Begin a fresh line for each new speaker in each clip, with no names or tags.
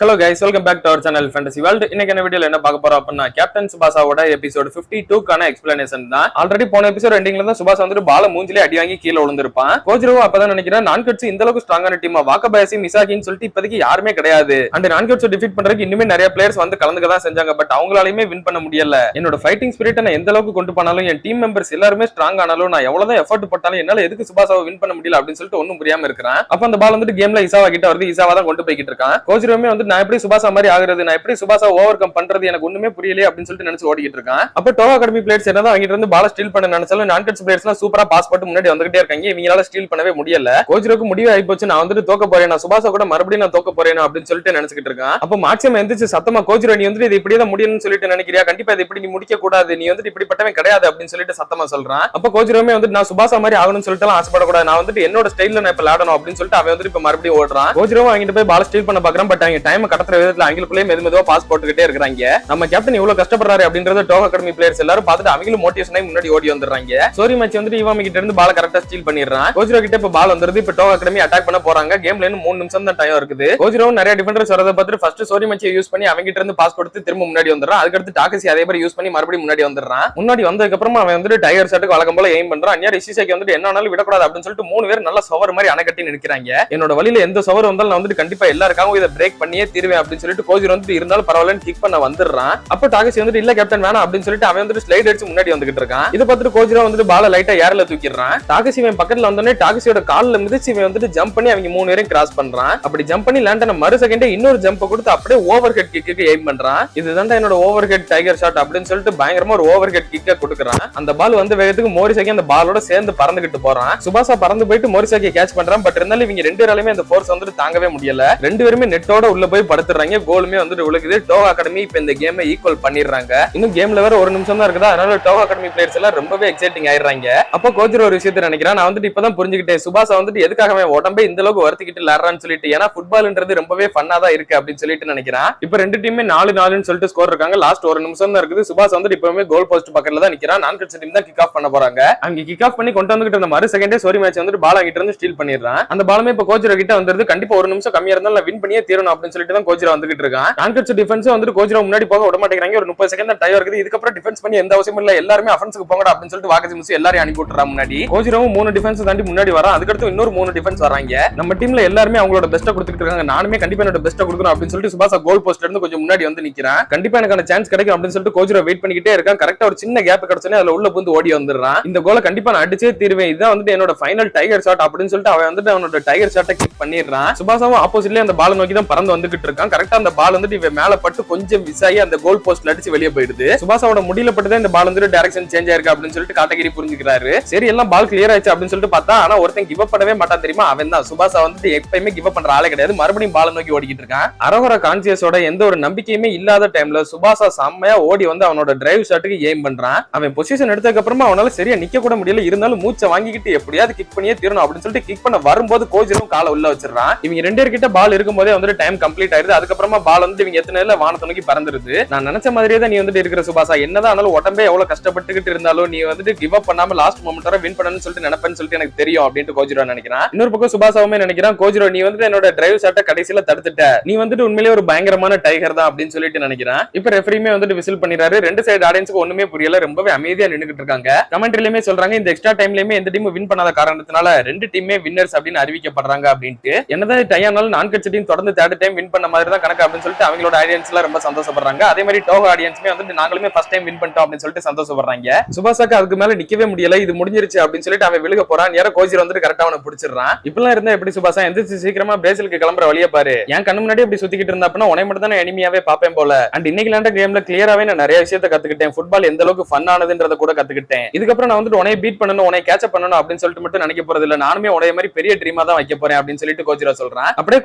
Hello guys, welcome back to our channel Fantasy World. இன்னைக்கு என்ன வீடியோல என்ன பார்க்க போறோம் அப்படின்னா கேப்டன் சுபாசாவோட எபிசோட் 52 கான எக்ஸ்பிளனேஷன் தான். ஆல்ரெடி போன எபிசோட் எண்டிங்ல தான் சுபாசா வந்து பால மூஞ்சிலே அடி வாங்கி கீழ விழுந்திருப்பான். கோஜ்ரோ அப்பதான் நினைக்கிறேன் நான்கட்ஸ் இந்த அளவுக்கு ஸ்ட்ராங்கான டீமா வாக்கபாயசி மிசாகின்னு சொல்லிட்டு இப்போதைக்கு யாருமே கிடையாது. அந்த நான்கட்ஸ் டிஃபீட் பண்றதுக்கு இன்னுமே நிறைய பிளேயர்ஸ் வந்து கலந்துக்க தான் செஞ்சாங்க. பட் அவங்களாலையுமே வின் பண்ண முடியல. என்னோட ஃபைட்டிங் ஸ்பிரிட் நான் எந்த அளவுக்கு கொண்டு போனாலும் என் டீம் மெம்பர்ஸ் எல்லாருமே ஸ்ட்ராங் ஆனாலும் நான் எவ்வளவுதான் எஃபர்ட் போட்டாலும் என்னால எதுக்கு சுபாசாவை வின் பண்ண முடியல அப்படின்னு சொல்லிட்டு ஒன்னும் புரியாம இருக்கிறேன். அப்ப அந்த பால் வந்து கேம்ல இசாவா கிட்ட வருது. இசாவா தான் கொண்டு போய்கிட்டு இருக்கான். கோஜ்ரோமே வந்து நான் எப்படி சுபாசா மாதிரி ஆகுறது, நான் எப்படி சுபாசா ஓவர் கம் பண்றது எனக்கு ஒண்ணுமே புரியலையே அப்படின்னு சொல்லிட்டு நினைச்சு ஓடிக்கிட்டு இருக்கான். அப்ப டோவா அகாடமி பிளேயர்ஸ் என்னதான் வாங்கிட்டு வந்து பால ஸ்டீல் பண்ண நினைச்சாலும் நான்கட்ஸ் பிளேயர்ஸ்லாம் சூப்பரா பாஸ் போட்டு முன்னாடி வந்துகிட்டே இருக்காங்க. இவங்களால ஸ்டீல் பண்ணவே முடியல. கோஜ்ரோக்கு முடிவு ஆகி போச்சு, நான் வந்து தோக்க போறேன், நான் சுபாசா கூட மறுபடியும் நான் தோக்க போறேன் அப்படின்னு சொல்லிட்டு நினைச்சிட்டு இருக்கான். அப்ப மாக்ஸிமம் எந்திரிச்சு சத்தமா கோஜ்ரோ நீ வந்து இது இப்படியே தான் முடியும்னு சொல்லிட்டு நினைக்கிறியா, கண்டிப்பா இது இப்படி நீ முடிக்க கூடாது, நீ வந்து இப்படிப்பட்டவன் கிடையாது அப்படின்னு சொல்லிட்டு சத்தமா சொல்றான். அப்ப கோஜ்ரோமே வந்து நான் சுபாசா மாதிரி ஆகணும்னு சொல்லிட்டு ஆசைப்படக்கூடாது, நான் வந்து என்னோட ஸ்டைல்ல நான் இப்ப விளையாடணும் அப்படின்னு சொல்லிட்டு அவன் வந்து இப்ப மறுபடியும் ஓடுறான். கோஜ்ரோ வாங்கிட்டு போய் பால ஸ்டீல் பண்ண பாக்குறான். பட் அவங்க டைம் கடத்துற விதத்துல அவங்களுக்குள்ளே மெதுவா பாஸ் போட்டுக்கிட்டே இருக்காங்க. நம்ம கேப்டன் இவ்வளவு கஷ்டப்படுறாரு அப்படின்றத டோவா அகாடமி பிளேயர்ஸ் எல்லாரும் பார்த்துட்டு அவங்களும் மோட்டிவேஷன் ஆகி முன்னாடி ஓடி வந்துடுறாங்க. சோரி மேட்ச் வந்து இவாமி கிட்ட இருந்து பால கரெக்டா ஸ்டீல் பண்ணிடுறான். கோஜ்ரோ கிட்ட இப்ப பால் வந்துருது. இப்ப டோவா அகாடமி அட்டாக் பண்ண போறாங்க. கேம்ல இன்னும் 3 நிமிஷம் தான் டைம் இருக்குது. கோஜ்ரோ நிறைய டிஃபெண்டர்ஸ் வரத பார்த்துட்டு ஃபர்ஸ்ட் சோரி மேட்சை யூஸ் பண்ணி அவங்க கிட்ட இருந்து பாஸ் கொடுத்து திரும்ப முன்னாடி வந்துடுறான். அதுக்கடுத்து டாகசி அதே மாதிரி யூஸ் பண்ணி மறுபடியும் முன்னாடி வந்துடுறான். முன்னாடி வந்ததுக்கு அப்புறமா அவன் வந்து டைகர் ஷாட்டுக்கு வழக்கம் போல எய்ம் பண்றான். அன்யா ரிஷிசாக்கி வந்து என்ன ஆனாலும் விடக்கூடாது அப்படின்னு சொல்லிட்டு 3 பேர் நல்ல சவர் மாதிரி அணை கட்டி நிற்கிறாங்க. என்னோட வழியில எந்த சவர் வந்தாலும் நான் வந்து கண்டிப்பா எல்லாருக்காகவும் இதை பிரேக் பண்ணியே தீருவேன் அப்படின்னு சொல்லிட்டு கோஜ்ரோ வந்து இருந்தாலும் பரவாயில்லன்னு கிக் பண்ண வந்துடுறான். அப்ப டாகசி வந்து இல்ல கேப்டன் வேணாம் அப்படின்னு சொல்லிட்டு அவன் வந்து ஸ்லைட் அடிச்சு முன்னாடி வந்துகிட்டு இருக்கான். இதை பார்த்துட்டு கோஜ்ரோ வந்து பால லைட்டா ஏர்ல தூக்கிடுறான். டாகசி இவன் பக்கத்துல வந்தோடனே டாகசியோட கால்ல மிதிச்சு இவன் வந்து ஜம்ப் பண்ணி அவங்க 3 பேரையும் கிராஸ் பண்றான். அப்படி ஜம்ப் பண்ணி லேண்ட் ஆன மறு செகண்டே இன்னொரு ஜம்ப் கொடுத்து அப்படியே ஓவர் ஹெட் கிக்கு எய்ம் பண்றான். இதுதான் என்னோட ஓவர் ஹெட் டைகர் ஷாட் அப்படின்னு சொல்லிட்டு பயங்கரமா ஒரு ஓவர் ஹெட் கிக்க கொடுக்குறான். அந்த பால் வந்து வேகத்துக்கு மோரிசாக்கி அந்த பாலோட சேர்ந்து பறந்துகிட்டு போறான். சுபாசா பறந்து போயிட்டு மோரிசாக்கி கேட்ச் பண்றான். பட் இருந்தாலும் இவங்க 2 பேராலுமே அந்த ஃபோர்ஸ் வந்து தாங்கவே முடியல. 2 பேருமே நெட்டோட உள்ள போய் படுத்துறாங்க. கோலுமே வந்து விழுகுது. டோவா அகாடமி இப்ப இந்த கேமை ஈக்குவல் பண்ணிடுறாங்க. இன்னும் கேம்ல வேற 1 நிமிஷம் தான் இருக்குதா, அதனால டோவா அகாடமி பிளேயர்ஸ் எல்லாம் ரொம்பவே எக்ஸைட்டிங் ஆயிடுறாங்க. அப்போ கோஜ்ரோ ஒரு விஷயத்தை நினைக்கிறான், நான் வந்து இப்பதான் புரிஞ்சுக்கிட்டேன் சுபாசா வந்து எதுக்காக உடம்பே இந்த அளவுக்கு வருத்திக்கிட்டு விளையாடுறான்னு சொல்லிட்டு. ஏன்னா ஃபுட்பால்ன்றது ரொம்பவே ஃபன்னா தான் இருக்கு அப்படின்னு சொல்லிட்டு நினைக்கிறான். இப்ப 2 டீமே 4-4 சொல்லிட்டு ஸ்கோர் இருக்காங்க. லாஸ்ட் 1 நிமிஷம் தான் இருக்குது. சுபாசா வந்து இப்பவுமே கோல் போஸ்ட் பக்கத்துல தான் நிக்கிறான். நான்கட்ஸ் டீம் தான் கிக் ஆஃப் பண்ண போறாங்க. அவங்க கிக் ஆஃப் பண்ணி கொண்டு வந்துகிட்டு இருந்த மறு செகண்டே சோரி மேட்ச் வந்து பால் கிட்ட இருந்து ஸ்டீல் பண்ணிடுறான். அந்த பாலுமே இப்ப கோஜ்ரோ கிட்ட வந்துருது. கண்டிப்பா 1 நிமிஷம் கம்மியா இருந்தாலும் வின் பண்ணியே தீரணும் அப்படின்னு சொல்லிட்டு தான் கோஜ்ரோ வந்துகிட்டு இருக்கான். நான்கட்ஸ் டிஃபென்ஸ் வந்து கோஜ்ரோ முன்னாடி போக விட மாட்டேங்கிறாங்க. ஒரு 30 செகண்ட் தான் டைம் இருக்குது. இதுக்கப்புறம் டிஃபென்ஸ் பண்ணி எந்த அவசியமும் இல்ல, எல்லாருமே அஃபென்ஸ்க்கு போங்கடா அப்படின்னு சொல்லிட்டு வாக்கசி முசி எல்லாரையும் அனுப்பி விட்டுறா முன்னாடி. கோஜ்ரோவும் 3 டிஃபென்ஸ் தாண்டி முன்னாடி வரான். அதுக்கடுத்து இன்னொரு 3 டிஃபென்ஸ் வராங்க. நம்ம டீம்ல எல்லாருமே அவங்களோட பெஸ்ட்டை கொடுத்துட்டு இருக்காங்க. நானுமே கண்டிப்பா என்னோட பெஸ்ட்டை கொடுக்கணும் அப்படின்னு சொல்லிட்டு சுபாசா கோல் போஸ்ட்ல இருந்து கொஞ்சம் முன்னாடி வந்து நிக்கிறான். கண்டிப்பா எனக்கான சான்ஸ் கிடைக்கும் அப்படின்னு சொல்லிட்டு கோஜ்ரோ வெயிட் பண்ணிக்கிட்டே இருக்கான். கரெக்டா ஒரு சின்ன கேப் கிடைச்சனே அதுல உள்ள புந்து ஓடி வந்துடுறான். இந்த கோலை கண்டிப்பா நான் அடிச்சே தீருவேன், இதுதான் வந்து என்னோட ஃபைனல் டைகர் ஷாட் அப்படின்னு சொல்லிட்டு அவன் வந்து அவனோட டைகர் ஷாட்டை கிக் பண்ணிடுறான். சுபாசாவும் ஆப்போசிட்லயே அந்த பால் நோக்கி தான் பறந்து வந்துகிட்டு இருக்கான். கரெக்டா அந்த பால் வந்து இவன் மேல பட்டு கொஞ்சம் விசாயி அந்த கோல் போஸ்ட்ல அடிச்சு வெளியே போயிடுது. சுபாசாவோட முடியல பட்டுதான் இந்த பால் வந்து டைரக்ஷன் சேஞ்ச் ஆயிருக்கு அப்படின்னு சொல்லிட்டு காட்டகிரி புரிஞ்சுக்கிறாரு. சரி எல்லாம் பால் கிளியர் ஆயிடுச்சு அப்படின்னு சொல்லிட்டு பார்த்தா ஆனா ஒருத்தன் கிவ் அப் பண்ணவே மாட்டான் தெரியுமா, அவன் தான். சுபாசா வந்து எப்பயுமே கிவ் அப் பண்ற ஆளே கிடையாது. மறுபடியும் பால் நோக்கி ஓடிக்கிட்டு இருக்கான். அரவர கான்சியஸோட எந்த ஒரு நம்பிக்கையுமே இல்லாத டைம்ல சுபாசா செம்மையா ஓடி வந்து அவனோட டிரைவ் ஷாட்டுக்கு எய்ம் பண்றான். அவன் பொசிஷன் எடுத்ததுக்கு அப்புறமா அவனால சரியா நிக்க கூட முடியல. இருந்தாலும் மூச்சை வாங்கிக்கிட்டு எப்படியாவது கிக் பண்ணியே தீரணும் அப்படின்னு சொல்லிட்டு கிக் பண்ண வரும்போது கோஜ்ரோவும் காலை உள்ள வச்சிடறான். இவங்க 2 பேர்கிட்ட பால் இருக்கும்போதே வந்து டைம் கம்ப்ளீட் ஆயிருது. அதுக்கப்புறமா பால் வந்து இவங்க எத்தனை நேரம் வானத்தை நோக்கி பறந்துருது. நான் நினைச்ச மாதிரியே தான் நீ வந்து இருக்கிற சுபாசா, என்னதான் ஆனாலும் உடம்பே எவ்வளவு கஷ்டப்பட்டுக்கிட்டு இருந்தாலும் நீ வந்து கிவ் அப் பண்ணாம லாஸ்ட் மொமெண்ட் வரை வின் பண்ணணும்னு சொல்லிட்டு நினைப்பேன்னு சொல்லிட்டு எனக்கு தெரியும் அப்படின்னு கோஜ்ரோ நினைக்கிறான். இன்னொரு பக்கம் சுபாசாவுமே நினைக்கிறான், கோஜ்ரோ நீ வந்து என்னோட டிரைவ் ஷாட்டை கடைசியில தடுத்துட்ட, நீ வந்துட்டு உண்மையிலேயே ஒரு பயங்கரமான டைகர் தான் அப்படின்னு சொல்லிட்டு நினைக்கிறான். இப்ப ரெஃபரியுமே வந்துட்டு விசில் பண்ணிடுறாரு. 2 சைடு ஆடியன்ஸ்க்கு ஒண்ணுமே புரியல, ரொம்பவே அமைதியா நின்னுகிட்டு இருக்காங்க. கமெண்ட்ரிலயுமே சொல்றாங்க இந்த எக்ஸ்ட்ரா டைம்லயுமே எந்த டீம் வின் பண்ணாத காரணத்தினால 2 டீமே வின்னர்ஸ் அப்படின்னு அறிவிக்கப்படுறாங்க அப்படின்ட்டு. என்னதான் டையானாலும் நான்கட்ஸ் டீம் தொடர்ந்து 3rd டைம் வின் பண்ண மாதிரி தான் கணக்கு அப்படின்னு சொல்லிட்டு அவங்களோட ஆடியன்ஸ் எல்லாம் ரொம்ப சந்தோஷப்படுறாங்க. அதே மாதிரி டோகா ஆடியன்ஸ்மே வந்து நாங்களுமே ஃபர்ஸ்ட் டைம் வின் பண்ணிட்டோம் அப்படின்னு சொல்லிட்டு சந்தோஷப்படுறாங்க. சுபாசாக்கு அதுக்கு மேல நிக்கவே முடியல, இது முடிஞ்சிருச்சு அப்படின்னு சொல்லிட்டு அவன் விழுக போறான். நேரா கோஜ்ரோ வந்து கரெக்டா அவனை பிடிச்சிடுறான். இப்பெல்லாம் இருந்தா எப்படி சுபாசா எந்திரிச்சு சீக்கிரமா பிரேசிலுக்கு கிளம்புற வழியை பாரு, என் கண்ணு முன்னாடி இப்படி சுத்திக்கிட்டு இருந்தா அப்படின்னா உன்னை மட்டும் தான் எனிமியாவே பாப்பேன் போல. அண்ட் இன்னைக்கு விளையாண்ட கேம்ல கிளியராவே நான் நிறைய விஷயத்தை கத்துக்கிட்டேன். ஃபுட்பால் எந்த அளவுக்கு ஃபன் ஆனதுன்றத கூட கத்துக்கிட்டேன். இதுக்கப்புறம் நான் வந்து உன்னை பீட் பண்ணணும், உன்னை கேட்ச் அப் பண்ணணும் அப்படின்னு சொல்லிட்டு மட்டும் நினைக்க போறது இல்ல, நானுமே உடைய மாதிரி பெரிய ட்ரீமா தான் வைக்க போறேன் அப்படின்னு சொல்லிட்டு கோஜ்ரோ சொல்றான். அப்படியே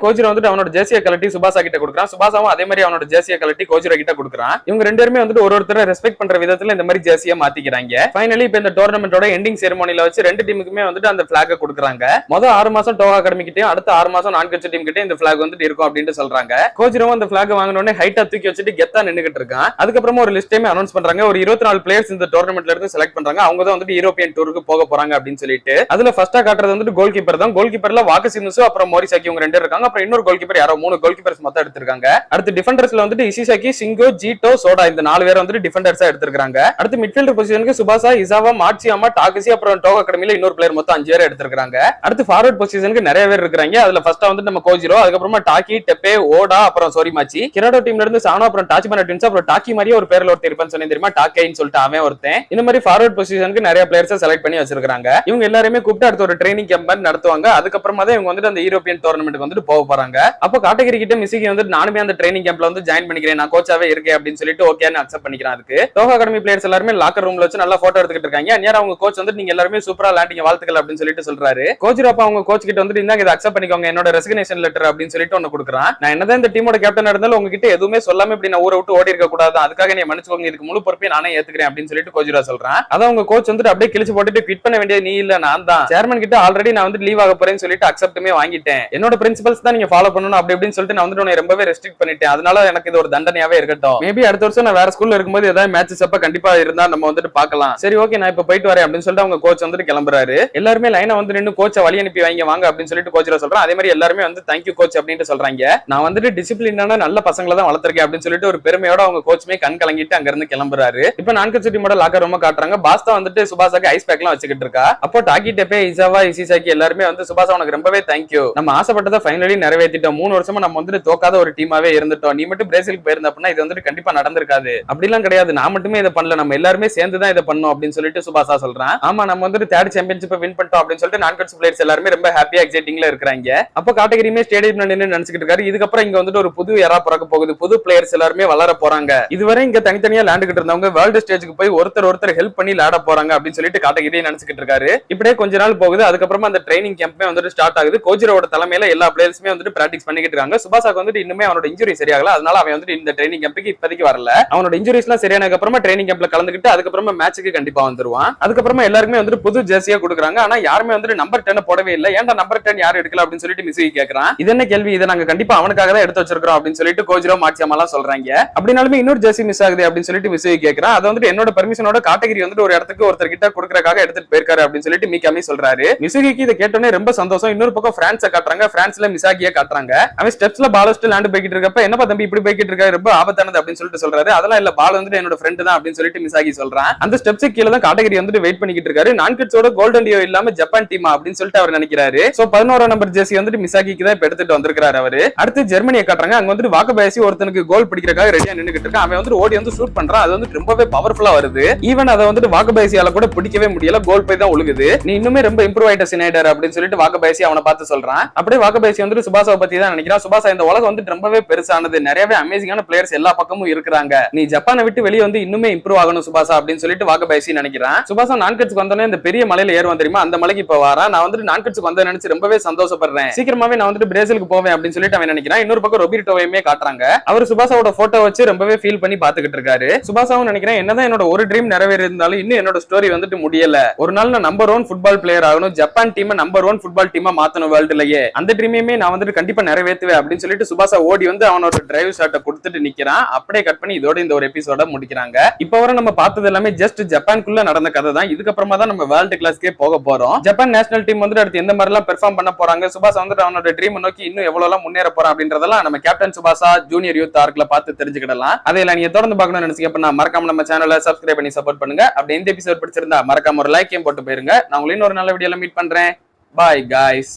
கோஜ்ரோ வந்து அவனோட ஜெர்சியை கலட்டி சுபாசா கிட்ட கொடுக்குறான். சுபாசாவும் அதே மாதிரி அவனோட ஜெர்சியை கலட்டி கோஜ்ரோ கிட்ட கொடுக்குறான். இவங்க 2 பேருமே வந்து ஒருத்தரை ரெஸ்பெக்ட் பண்ற விதத்துல இந்த மாதிரி ஜெர்சியை மாத்திக்கிறாங்க. ஃபைனலி இப்ப இந்த டோர்னமெண்டோட எண்டிங் செரிமோனில வச்சு 2 டீமுக்குமே வந்துட்டு அந்த பிளாக கொடுக்குறாங்க. முதல் 6 மாசம் டோகா அகாடமி கிட்டயும் அடுத்த 6 மாசம் நான்கட்ஸ் டீம் கிட்ட இந்த பிளாக் வந்துட்டு இருக்கும் அப்படின்னு சொல்றாங்க. கோஜ்ரோ அந்த பிளாக் வாங்கினோடனே ஹைட்டா தூக்கி வச்சுட்டு கெத்தா நின்னுகிட்டு இருக்கான். அதுக்கப்புறமா ஒரு லிஸ்டையுமே அனௌன்ஸ் பண்றாங்க. ஒரு 24 பிளேயர்ஸ் இந்த டோர்னமெண்ட்ல இருந்து செலக்ட் பண்றாங்க. அவங்க தான் வந்துட்டு யூரோப்பியன் டூருக்கு போக போறாங்க அப்படின்னு சொல்லிட்டு. அதுல ஃபர்ஸ்டா காட்டுறது வந்துட்டு கோல் கீப்பர் தான். கோல் கீப்பர்ல வாக்கசி முசு அப்புறம் மோரிசாக்கி இவங்க 2 இருக்காங்க. அப்புறம் இன்னொரு கோல் கீப்பர் யாரோ 3 கோல் கீப்பர்ஸ் மொத்தம் எடுத்திருக்காங்க. அடுத்து டிஃபெண்டர்ஸ்ல வந்துட்டு இசிசாக்கி, சிங்கோ, ஜீட்டோ, சோடா இந்த 4 பேர் வந்துட்டு டிஃபெண்டர்ஸா எடுத்திருக்காங்க. அடுத்து மிட்ஃபீல்டர் பொசிஷனுக்கு சுபாசா, இசாவா, மாட்சியாமா, டாகசி அப்புறம் டோகோ அகாடமில இன்னொரு பிளேயர் மொத்தம் 5 பேர் எடுத்திருக்காங்க. அடுத்து ஃபார்வர்ட் பொசிஷனுக்கு நிறைய பேர் இருக்காங்க. அதுல ஃபர்ஸ்டா வந்து நம்ம கோஜிரோ, அதுக்கப்புறமா டாக்கி, டெப்பே, ஓடா, அப்புறம் சோரிமாச்சி. கிராடோ டீம்ல இருந்து சானோ, அப்புறம் டாச்சிபானா ட்வின்ஸ், அப்புறம் டாக்கி மாதிரியே ஒரு பேர்ல ஒருத்தர் இருப்பான்னு சொன்னேன் தெரியுமா, டாக்கேன்னு சொல்லிட்டு அவன் ஒருத்தன். இந்த மாதிரி ஃபார்வர்ட் பொசிஷனுக்கு நிறைய பிளேயர்ஸ் செலக்ட் பண்ணி வச்சிருக்காங்க. இவங்க எல்லாருமே கூப்பிட்டு அடுத்த ஒரு ட்ரைனிங் கேம்ப் நடத்துவாங்க. அதுக்கப்புறமா தான் இவங்க வந்துட்டு அந்த யூரோப்பியன் டோர்னமெண்ட் வந்துட்டு போக போறாங்க. அப்போ காட்டகிரி கிட்ட மிஸ்ஸிக்கு வந்து நானுமே அந்த ட்ரைனிங் கேம்ப்ல வந்து ஜாயின் பண்ணிக்கிறேன், நான் கோச்சாவே இருக்கேன் அப்படின்னு சொல்லிட்டு ஓகேன்னு அக்செப்ட் பண்ணிக்கிறேன். அதுக்கு டோகோ அகாடமி பிளேயர்ஸ் எல்லாருமே லாக்கர் ரூம்ல வச்சு நல்லா போட்டோ எடுத்துக்கிட்டு இருக்காங்க. அந்நேரம் அவங்க கோச் வந்து நீங்க எல்லாருமே சூப்பரா விளையாண்டீங்க, வாழ்த்துக்கள் அப்படின்னு சொல்லிட்டு சொல்றாரு. கோச் அப்ப அவங்க கோச் கிட்ட வந்து இந்தாங்க இதை அக்செப்ட் பண்ணிக்கோங்க, என்னோட ரெசிக்னேஷன் லெட்டர் அப்படின்னு சொல்லிட்டு ஒன்னு கொடுக்குறான். நான் என்னதான் இந்த டீமோட கேப்டன் இருந்தாலும் உங்ககிட்ட எதுவுமே சொல்லாம இப்படி நான் ஊரை விட்டு ஓடி இருக்க கூடாது, அதுக்காக நீ மன்னிச்சுக்கோங்க, இதுக்கு முழு பொறுப்பை நானே ஏத்துக்கிறேன் அப்படின்னு சொல்லிட்டு கோஜிரா சொல்றான். அதான் உங்க கோச் வந்துட்டு அப்படியே கிழிச்சு போட்டுட்டு குவிட் பண்ண வேண்டிய நீ இல்ல நான் தான், சேர்மன் கிட்ட ஆல்ரெடி நான் வந்து லீவ் ஆக போறேன்னு சொல்லிட்டு அக்செப்ட்டுமே வாங்கிட்டேன், என்னோட பிரின்சிபல்ஸ் தான் நீங்க ஃபாலோ பண்ணணும் அப்படி அப்படின்னு சொல்லிட்டு நான் வந்து உன்னை ரொம்பவே ரெஸ்ட்ரிக்ட் பண்ணிட்டேன், அதனால எனக்கு இது ஒரு தண்டனையாவே இருக்கட்டும். மேபி அடுத்த வருஷம் நான் வேற ஸ்கூல்ல இருக்கும்போது ஏதாவது மேட்சஸ் அப்ப கண்டிப்பா இருந்தா நம்ம வந்துட்டு பார்க்கலாம், சரி ஓகே நான் இப்ப போயிட்டு வரேன் அப்படின்னு சொல்லிட்டு அவங்க கோச் வந்துட்டு கிளம்புறாரு. எல்லாருமே லைனா வந்து நின்னு கோச்சை வழி அனுப்பி வாங்க அப்படின்னு சொல்லிட்டு கோச்சரா சொல்றான். அதே மாதிரி எல்லாருமே வந்து தேங்க்யூ கோச் அப்படின்னு சொல்றாங்க. நான் வந்துட்டு டிசிப்ளினான நல்ல பசங்களை தான் வளர்த்திருக்கேன் அப்படின்னு சொல்லிட்டு ஒரு பெருமையோட அவங்க கோச்சுமே கண் கலங்கிட்டு அங்க இருந்து கிளம்புறாரு. இப்ப நான்கு டீமோட லாக்கர் ரூம் காட்டுறாங்க. பாஸ்தா வந்துட்டு சுபாசாக்கு ஐஸ் பேக் எல்லாம் வச்சுக்கிட்டு இருக்கா. அப்போ டாக்கி, டெப்பே, இசாவா, இசிசாக்கி எல்லாருமே வந்து சுபாசா உனக்கு ரொம்பவே தேங்க்யூ, நம்ம ஆசைப்பட்டதை ஃபைனலி நிறைவேற்றிட்டோம், 3 வருஷமா நம்ம வந்துட்டு தோக்காத ஒரு டீமாவே இருந்துட்டோம், நீ மட்டும் பிரேசிலுக்கு போயிருந்த அப்படின்னா இது வந்துட்டு கண்டிப்பா நடந்திருக்காது, அப்படிலாம் கிடையாது, நான் மட்டுமே இதை பண்ணல, நம்ம எல்லாருமே சேர்ந்து தான் இதை பண்ணோம் அப்படின்னு சொல்லிட்டு சுபாசா சொல்றான். ஆமா நம்ம வந்துட்டு தேர்ட் சாம்பியன்ஷிப் வின் பண்ணிட்டோம் அப்படின்னு சொல்லிட்டு நான்கு பிளேயர்ஸ் எல்லாருமே ரொம்ப ஹாப்பியா எக்ஸைட்டிங்ல இருக்காங்க. அப்போ காட்டகிரியுமே ஸ்டேடியம்ல நின்னு நினைச்சிட்டு இருக்காரு. இதுக்கப்புறம் இங்க வந்துட்டு ஒரு புது எரா பிறக்க போகுது, புது பிளேயர்ஸ் எல்லாருமே வளர போறாங்க, இதுவரை இங்க தனித்தனியா விளையாண்டுகிட்டு இருந்தவங்க வேர்ல்டு ஸ்டேஜுக்கு போய் ஒருத்தர் ஹெல்ப் பண்ணி விளையாட போறாங்க அப்படின்னு சொல்லிட்டு காட்டகிரியை நினைச்சிட்டு இருக்காரு. இப்படியே கொஞ்ச நாள் போகுது. அதுக்கப்புறமா அந்த ட்ரைனிங் கேம்ப்மே வந்துட்டு ஸ்டார்ட் ஆகுது. கோஜிரோட தலைமையில எல்லா பிளேயர்ஸுமே வந்துட்டு பிராக்டிஸ் பண்ணிக்கிட்டு இருக்காங்க. சுபாசாக்கு வந்துட்டு இன்னுமே அவனோட இன்ஜுரி சரியாகல, அதனால அவன் வந்துட்டு இந்த ட்ரைனிங் கேம்புக்கு இப்போதைக்கு வரல. அவனோட இன்ஜுரிஸ் எல்லாம் சரியானதுக்கு அப்புறமா ட்ரைனிங் கேம்ப்ல கலந்துக்கிட்டு அதுக்கப்புறமா மேட்சுக்கு கண்டிப்பா வந்துருவான். அதுக்கப்புறமா எல்லாருமே வந்துட்டு புது ஜெர்சியா கொடுக்குறாங்க. ஆனா யாருமே வந்துட்டு நம்பர் 10 போடவே இல்லை, ஏன்டா நம்பர் 10 யாரும் எடுக்கல அப்படின்னு சொல்லிட்டு மிஸ்ஸி கேக்குறான். இது என்ன கேள்வி, இதை நாங்க கண்டிப்பா அவனுக்காக தான் எடுத்து வச்சிருக்கோம் அப்படின்னு சொல்லிட்டு கோஜிரோ, மாட்சியாமா சொல்றாங்க. அப்படினாலுமே இன்னொரு ஜெர்சி மிஸ் ஆகுது அப்படின்னு சொல்லிட்டு மிஸ்ஸி கேக்குறான். அது வந்துட்டு என்னோட பர்மிஷனோட காட்டகிரி வந்துட்டு ஒரு இடத்துக்கு ஒருத்தர் கிட்ட கொடுக்கறதுக்காக எடுத்துட்டு போயிருக்காரு அப்படின்னு சொல்லிட்டு மீகாமி சொல்றாரு. மிசுகிக்கு இதை கேட்டோன்னே ரொம்ப சந்தோஷம். இன்னொரு பக்கம் பிரான்ஸை காட்டுறாங்க. பிரான்ஸ்ல மிசாகியை காட்டுறாங்க. அவன் ஸ்டெப்ஸ்ல பால் வச்சுட்டு லேண்ட் போய்கிட்டு இருக்கப்ப என்னப்பா தம்பி இப்படி போய்கிட்டு இருக்காரு, ரொம்ப ஆபத்தானது அப்படின்னு சொல்லிட்டு சொல்றாரு. அதெல்லாம் இல்ல, பால் வந்துட்டு என்னோட ஃப்ரெண்ட் தான் அப்படின்னு சொல்லிட்டு மிசாகி சொல்றான். அந்த ஸ்டெப்ஸ் கீழே தான் காட்டகிரி வந்துட்டு வெயிட் பண்ணிக்கிட்டு இருக்காரு. நான்கிட்ஸோட கோல்டன் டியோ இல்லாம ஜப்பான் டீமா அப்படின்னு சொல்லிட்டு அவர் நினைக்கிறாரு. சோ 11 நம்பர் ஜெர்சி வந்துட்டு மிசாகிக்கு தான் இப்ப எடுத்துட்டு வந்திருக்காரு அவரு. அடுத்து ஜெர்மனியை காட்டுறாங்க. அங்க வந்துட்டு வாக்கபாயசி ஒருத்தனுக்கு கோல் பிடிக்கிறதுக்காக ரெடியா நின்னுகிட்டு இருக்கான். அவன் வந்து ஓடி வந்து ஷூட் பண்றான். அது வந்து ரொம்பவே பவர்ஃபுல்லா வருது. ஈவன் அதை வந்துட்டு வாக்கபாயசியால கூட பிடிக்கவே முடியல, கோல் போய் தான் ஒழுகுது. நீ இன்னுமே ரொம்ப இம்ப்ரூவ் ஆயிட்ட சினைடர் அப்படின்னு சொல்லிட்டு வாக்கபாயசி அவனை பார்த்து சொல்றான். அப்படியே வாக்கபாயசி வந்துட்டு சுபாசாவை பத்தி தான் நினைக்கிறான். சுபாசா இந்த உலகம் வந்து ரொம்பவே பெருசானது, நிறையவே அமேசிங்கான பிளேயர்ஸ் எல்லா பக்கமும் இருக்காங்க, நீ ஜப்பானை விட்டு வெளியே வந்து இன்னுமே இம்ப்ரூவ் ஆகணும் சுபாசா அப்படின்னு சொல்லிட்டு வாக்கபாயசி நினைக்கிறான். சுபாசா நான்கட்ஸ்க்கு வந்தோடனே இந்த பெரிய மலையில ஏறுவான் தெரியுமா, அந்த மலைக்கு இப்ப வாரான். நான் வந்துட்டு நான்கட்ஸ்க்கு வந்த நினைச்சு ரொம்பவே சந்தோஷப்படுறேன், சீக்கிரமாவே நான் வந்துட்டு பிரேசிலுக்கு போவேன் அப்படின்னு சொல்லிட்டு அவன் நினைக்கிறான். இன்னொரு பக்கம் ரொபிரிட்டோவையுமே காட்டுறாங்க. அவர் சுபாசாவோட போட்டோ வச்சு ரொம்பவே ஃபீல் பண்ணி பாத்துக்கிட்டு இருக்காரு. சுபாசாவும் நினைக்கிறேன் என்னதான் என்னோட ஒரு ட்ரீம் நிறைவேறி இருந்தாலும் இன்னும் என்னோட ஸ்டோரி வந்துட்டு முடியல, ஒரு நாள் நான் நம்பர் 1 ஃபுட்பால் பிளேயர் ஆகணும், ஜப்பான் டீம் நம்பர் 1 ஃபுட்பால் டீமா மாத்தணும் வேர்ல்டுலயே, அந்த ட்ரீமையுமே நான் வந்துட்டு கண்டிப்பா நிறைவேற்றுவேன் அப்படின்னு சொல்லிட்டு சுபாசா ஓடி வந்து அவனோட டிரைவ் ஷாட்டை கொடுத்துட்டு நிக்கிறான். அப்படியே கட் பண்ணி இதோட இந்த ஒரு எபிசோட முடிக்கிறாங்க. இப்ப வரை நம்ம பார்த்தது எல்லாமே ஜஸ்ட் ஜப்பான்குள்ள நடந்த கதை தான். இதுக்கப்புறமா தான் நம்ம வேர்ல்டு கிளாஸ்க்கே போக போறோம். ஜப்பான் நேஷனல் டீம் வந்துட்டு அடுத்து எந்த மாதிரி எல்லாம் பெர்ஃபார்ம் பண்ண போறாங்க, சுபாசா வந்துட்டு அவனோட ட்ரீம் நோக்கி இன்னும் எவ்வளவு எல்லாம் முன்னேற போறான் அப்படின்றதெல்லாம் நம்ம கேப்டன் சுபாசா ஜூனியர் யூத் ஆர்க்ல பார்த்து தெரிஞ்சுக்கிடலாம். அதையெல்லாம் நீங்க தொடர்ந்து பார்க்கணும்னு நினைச்சீங்க மறக்காம நம்ம சேனலை சப்ஸ்கிரைப் பண்ணி சப்போர்ட் பண்ணுங்க. அப்படி இந்த எபிசோட் பிடிச்சிருந்தா மறக்காம ஒரு லைக்கையும் போட்டு போயிருங்க. நான் உங்களை இன்னொரு நல்ல வீடியோல மீட் பண்றேன். Bye guys.